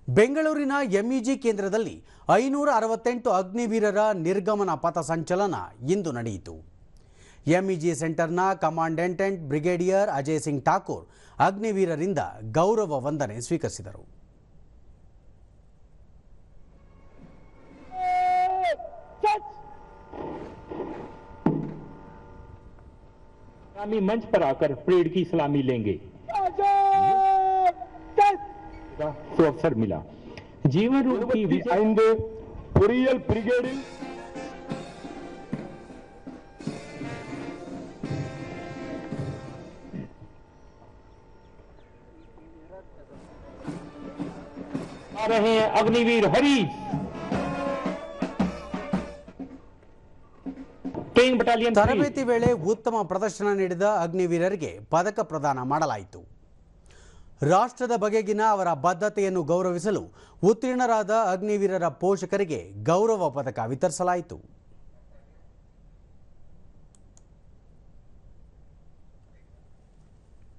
ಬೆಂಗಳೂರಿನ ಎಂಇಜಿ ಕೇಂದ್ರದಲ್ಲಿ 568 ಅಗ್ನಿವೀರರ ನಿರ್ಗಮನ ಪಥಸಂಚಲನ ಇಂದು ನಡೆಯಿತು. ಎಂಇಜಿ ಸೆಂಟರ್ನ ಕಮಾಂಡೆಂಟ್ ಬ್ರಿಗೇಡಿಯರ್ ಅಜಯ್ ಸಿಂಗ್ ಠಾಕೂರ್ ಅಗ್ನಿವೀರರಿಂದ ಗೌರವ ವಂದನೆ ಸ್ವೀಕರಿಸಿದರು. मंच पर आकर परेड की सलामी लेंगे तो अवसर मिला. जीवन रूप की பொறியியல் பிரிகேடில் आ रहे हैं अग्निवीर हरीश ತರಬೇತಿ ವೇಳೆ ಉತ್ತಮ ಪ್ರದರ್ಶನ ನೀಡಿದ ಅಗ್ನಿವೀರರಿಗೆ ಪದಕ ಪ್ರದಾನ ಮಾಡಲಾಯಿತು. ರಾಷ್ಟ್ರದ ಬಗೆಗಿನ ಅವರ ಬದ್ಧತೆಯನ್ನು ಗೌರವಿಸಲು ಉತ್ತೀರ್ಣರಾದ ಅಗ್ನಿವೀರರ ಪೋಷಕರಿಗೆ ಗೌರವ ಪದಕ ವಿತರಿಸಲಾಯಿತು.